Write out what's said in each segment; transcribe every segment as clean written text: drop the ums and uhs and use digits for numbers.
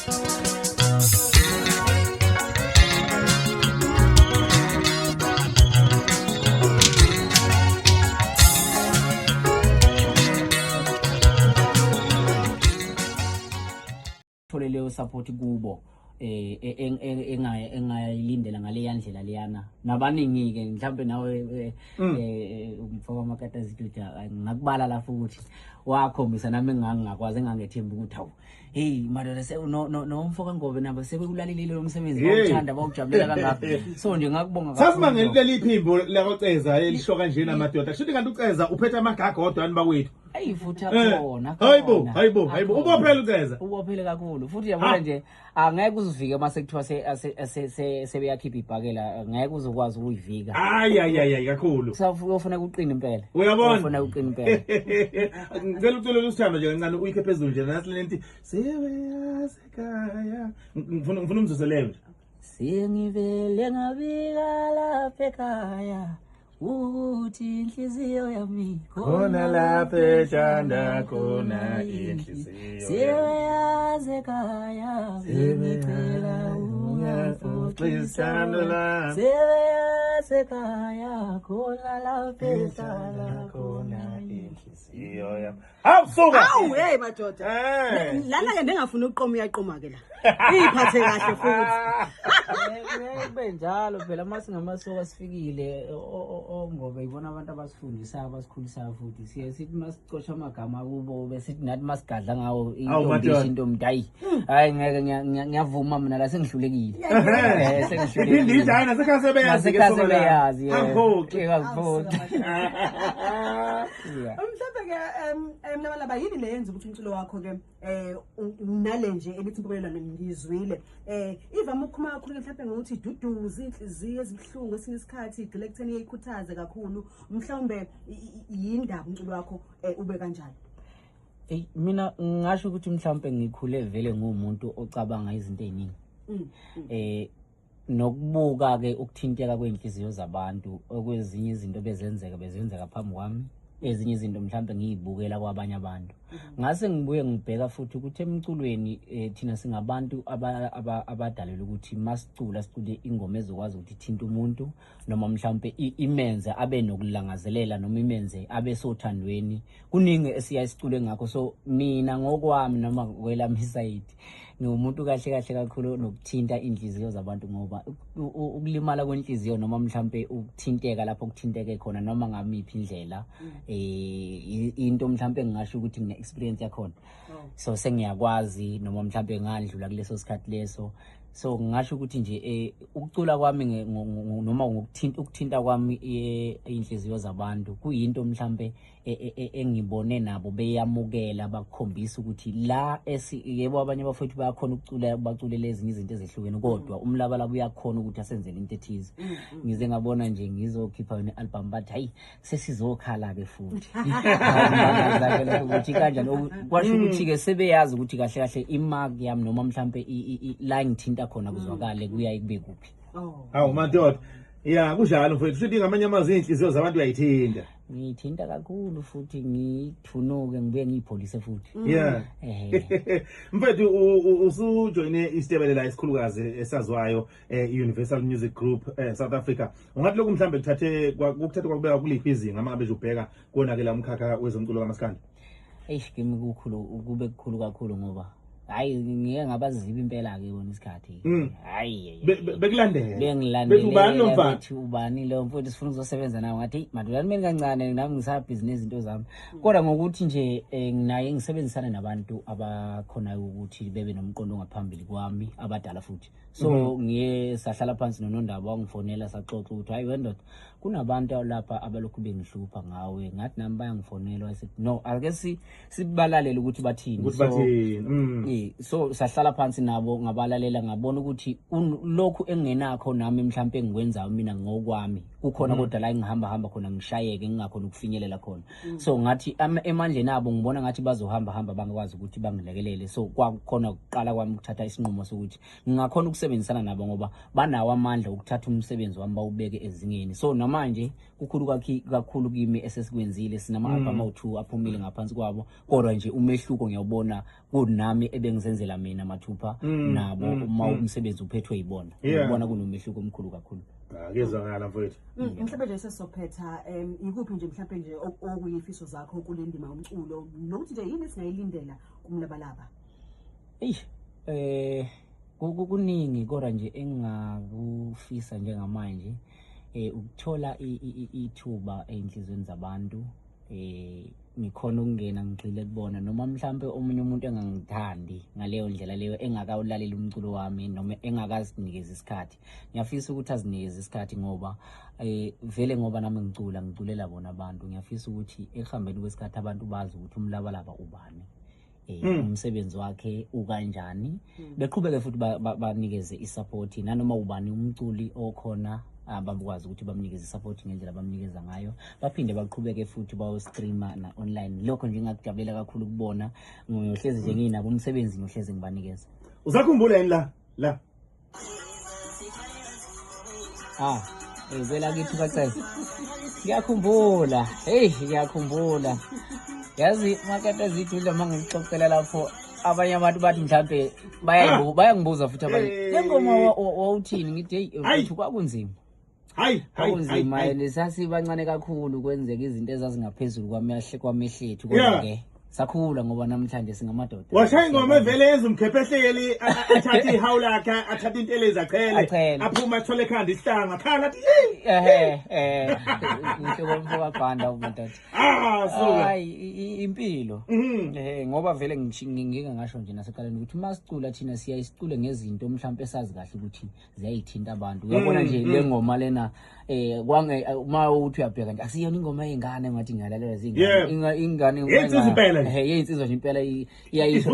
Tholele support kubo engayilindela ngale yandlela leyana nabaningi ke mhlambe nawe umfaka makata ziduda ngakubala lapho ukuthi wakhombisa nami ngangakwazi engangethemba ukuthi hawu hey madoda no mfoka Ngobe nabo sebekulalelile lo msebenzi bawuthanda bawujabulela kangaka so nje ngakubonga kakhulu sasimangele leli phimbo lakoCeza elisho kanje namadoda kusho kanti uCeza uphethe amagaga odwa bakwethu ayifutha khona hayibo ubophela uCeza ubophele kakhulu futhi yabona nje angeke uzivike mase kuthiwa sebeyakhipha ibhakela ngeke uzokwazi ukuyivika hayi kakhulu ufuna ukuqina impela uyabona ufuna ukuqina impela ngicela ucela usithando nje kancane uyikhe phezulu nje nasi lenti sebeyasekhaya ngifuna umzuzelele sengivele ngabika lapha ekhaya uthi inhliziyo yami khona lapha ethanda khona inhliziyo sebeyazi ekhaya ngicela ungafuxisana la sebeyazi ekhaya khona lapha ethanda khona inhliziyo yami awusuka hey madoda lana ke ndengafuna uqoma uyaqoma ke la iphathe kahle futhi benjalo phela mase ngamasoka sifikile Ngobe ibona abantu abasifundisayo abasikhulisayo futhi siye sithi masicosha amagama kubo bese sithi nathi masigadla ngawo intombi hayi ngeke ngiyavuma mina la sengihlulekile sengihlulekile indijana sekhasebeyazi ke sebeyazi angiphoki mhlawumbe ke mnamalaba yini le yenza ukuthi umculo wakho ke nale nje elithi impobelelano ngizwile ivama ukukhuma kakhulu mhlawumbe ngokuthi iduduza inhliziyo ezibhlungu esinye isikhathi igcile ekutheni iyikhuthaze kakhulu mhlawumbe yindaba umculo wakho ube kanjalo mina ngisho ukuthi mhlawumbe ngikhule vele ngumuntu ocabanga izinto eziningi nokubuka ke ukuthinteka kwenhliziyo zabantu okwezinye izinto bezenzeka phambi kwami ezinye izinto mhlawumbe ngiyibukela kwabanye abantu ngase ngibuye ngibheka futhi ukuthi emculweni thina singabantu abadalela ukuthi masicula sicule ingoma ezokwazi ukuthi ithinta umuntu noma mhlawumbe imenze abe nokulangazelela noma imenze abe sothandweni kuningi esiyasicule ngakho so mina ngokwami noma kwelami side ngumuntu kahle kakhulu nokuthinta inhliziyo zabantu ngoba ukulimala kwenhliziyo noma mhlawumbe ukuthinteka lapho kuthinteke khona noma ngamiphi indlela into mhlawumbe ngisho ukuthi ngine experience yakhona so sengiyakwazi noma mhlawumbe ngandlula kuleso sikhathi leso so ngisho ukuthi nje ukucula kwami noma ukuthinta kwami inhliziyo zabantu kuyinto mhlawumbe engibone nabo beyamukela bakukhombisa ukuthi la yebo abanye bafowethu bayakhona ukucula baculele ezinye izinto ezehlukene kodwa umlabalabo uyakhona ukuthi asenzele into ethize ngize ngabona nje ngizokhipha yona album bathi hayi sesizokhala ke futhi ngazakela ukuthi kanjani kwasho ukuthi ke sebeyazi ukuthi kahle imark yami noma mhlawumbe la ngithinta khona kuzwakale kuyayi kube kuphi hawu madoda ya kunjalo mfowethu sithi ngamanye amazwi inhliziyo zabantu uyayithinta ngithinta kakhulu futhi ngithunuke ngibuye ngiyipholise futhi mfethu usujoyine isitebele la isikhulukazi esazwayo Universal Music Group South Africa ungathi lokhu mhlambe kuthathe kwakubeka kuliphi izinga mangabe ubheka kona ke la umkhakha wezomculo kaMaskandi kimi kube kukhulu kakhulu ngoba hayi ngeke ngabaziba impela ke bona isikhathi hayi bekulandela bengilandela bethi ubani lo mfowethu sifuna ukuzosebenza nawe ngathi madodana mina kancane nami ngisabhizinisi izinto zami kodwa ngokuthi nje nginaye ngisebenzisana nabantu abakhona ukuthi bebe nomqondo ngaphambili kwami abadala futhi so ngiye sahlala phansi noNondaba wangifonela saxoxa ukuthi hayi wendoda kunabantu lapha abalokhu bengihlupha ngawe ngathi nami bayangifonela wayesethi no ake sibalalele ukuthi bathini so sahlala phansi nabo ngabalalela ngabona ukuthi lokhu engenakho nami mhlawumbe engikwenzayo mina ngokwami kukhona kodwa la ngihamba khona ngishayeke ngingakhona ukufinyelela khona. So ngathi emandleni abo ngibona ngathi bazohamba bangakwazi ukuthi bangilekelele. So kwakhona ukuqala kwami ukuthatha isinqumo sokuthi ngingakhona ukusebenzisana nabo ngoba banawo amandla ukuthatha umsebenzi wami bawubeke ezingeni. So namanje kukhulu kakhulu kimi esesikwenzile, sinama album awu2 aphumile ngaphansi kwabo, kodwa nje umehluko ngiyabona kunami ebengizenzela mina mathupha nabo uma umsebenzi uphethwe yibona. Ngibona kunomehluko omkhulu kakhulu. Kezwakala mfowethu. Mhlawumbe nje sesizophetha ikuphi nje mhlawumbe nje okuyifiso zakho kule ndima yomculo nokuthi nje yini singayilindela kumlabalaba? Kuningi kodwa nje engakufisa njengamanje ukuthola ithuba einhlizweni zabantu, ngikhona ukungena ngigxile kubona noma mhlambe omunye umuntu engangithandi ngaleyo ndlela leyo engakawulalela umculo wami noma engakazinikeza isikhathi. Ngiyafisa ukuthi azinikeze isikhathi ngoba vele ngoba nami ngiculela bona abantu. Ngiyafisa ukuthi ehambeni kwesikhathi abantu bazi ukuthi umlabalaba ubani, umsebenzi wakhe ukanjani, beqhubeke futhi banikeze isupport nanoma ubani umculi okhona abakwazi ukuthi bamnikeze isupport ngendlela bamnikeza ngayo, baphinde baqhubeke futhi bawo-streama na online. Lokho nje ngakujabulela kakhulu ukubona. Ngiyohlezi nje nginabo umsebenzi ngiyohlezi ngibanikeza. Usakhumbula yini la vela kithi bacela ngiyakhumbula, ngiyakhumbula. Yazi makade zidudla mangixoxela lapho abanye abantu bathi mhlambe bayangibuza futhi abanye lengoma wawuthini, ngithi uthi kwakunzima. Kwakunzima lesasibancane kakhulu kwenzeka izinto ezazingaphezulu kwamehlethu, kodwa ke sakhula ngoba namhlanje singamadoda. Washaya ingoma evele yenza umkhephehleli athatha ihawu lakhe, athatha intelezi achele, aphuma athole ekhanda isihlanga khala athi ngisho komfo kabhanda umuntu athi impilo. Ngoba vele ngingeke ngasho nje nasekuqaleni ukuthi masicula thina siyayisicule ngezinto mhlawumbe esazi kahle ukuthi ziyayithinta abantu. Uyabona nje le ngoma lena uma uthi uyabheka nje asiyona ingoma yengane ngathi ngiyalalela ingane yensizwa nje impela iyayisho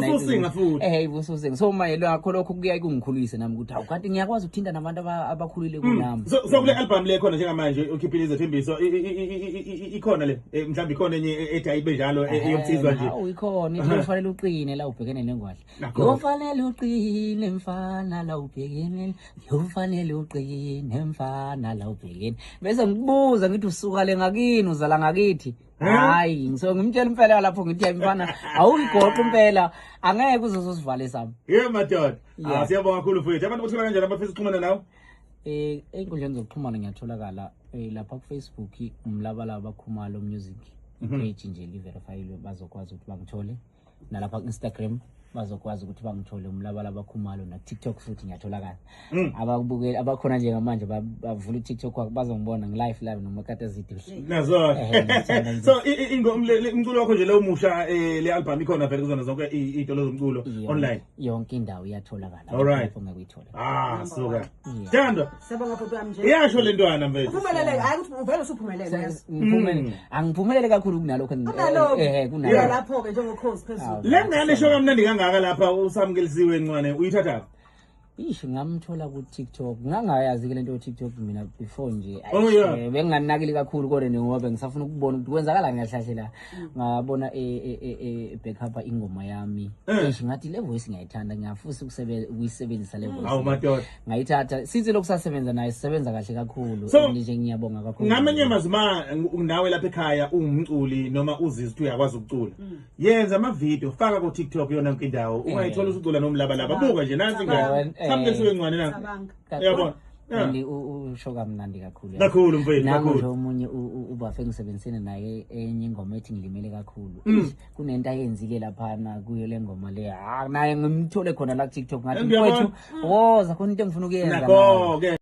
ivususinga. So manje lakho lokho kuyayi kungikhulise nami ukuthi kanti ngiyakwazi ukuthinta nabantu abakhulile kunami. So kule album le khona njengamanje ukhiphile izethembiso ikhona le mhlawumbe ikhona enye ethi ayibe njalo eyomsizwa nje. Ikhona into ofanele uqine la ubhekene nengwadla. Kufanele uqine mfana la ubhekene, kufanele uqine mfana la ubhekene. Bese ngibuza ngithi usuka le ngakini uzala ngakithi. Hayi ngisuke ngimtshela impela lapho ngithi mfana awuyigoqa impela angeke uzosivale sami. Madoda. Siyabonga kakhulu mfowethu. Abantu bothola kanjani abafisa ukuxhumana nawe? Einkundleni zokuxhumana ngiyatholakala lapha ku Facebook umlabalaba Khumalo Music page nje liverifyile bazokwazi ukuthi bangithole, nalapha ku Instagram bazokwazi ukuthi bangithole umlabalaba Khumalo, na TikTok futhi ngiyatholakala. Abakubukela abakhona nje ngamanje bavula TikTok bazongibona ngi live noma kade zidile. Nazo. So umculo wakho nje lo musha le album ikhona vele kuzona zonke izitolo zomculo online. Yonke indawo iyatholakala lapho ngekuyithola. Suka. Tando. Siyabonga bhuti wami nje. Iyasho le ntwana mfethu. Uphumelele, hayi ukuthi uvele usuphumelele. Angiphumelele kakhulu kunalokho kunalokho. Lapho ke njengokhozi phezulu. Le ngane esho kamnandi kangaka lapha usamkelisiwe ncwane uyithatha? Ngamthola ku TikTok. Ngangayazi ke lento TikTok mina before nje. Benginganakile kakhulu kodwa ngoba ngisafuna ukubona ukuthi kwenzakala ngahlahle la. Ngabona backup ingoma yami. Ngathi le voice ngiyayithanda, ngiyafisa ukuyisebenzisa le voice. Awu madoda. Ngayithatha sithi lokusasebenza naye sisebenza kahle kakhulu. Nje ngiyabonga kakhulu. Ngamenye mazima nawe lapha ekhaya ungumculi noma uzizwe ukuthi uyakwazi ukucula. Yenza ama video faka ku TikTok yona yonke indawo. Ungayithola usucula nomlabalaba. Buka nje nansi ingane. Samkelisiwe ncwane la. Yabona. Usho kamnandi kakhulu. Kakhulu mfethu, kakhulu. Ngisho omunye ubafe ngisebenzisene naye enye ingoma ethi ngilimele kakhulu. Kunento ayenzile lapha kuyo le ngoma le. Naye ngimthole khona la TikTok ngathi mfethu woza khona into engifuna ukuyenza. Nakho ke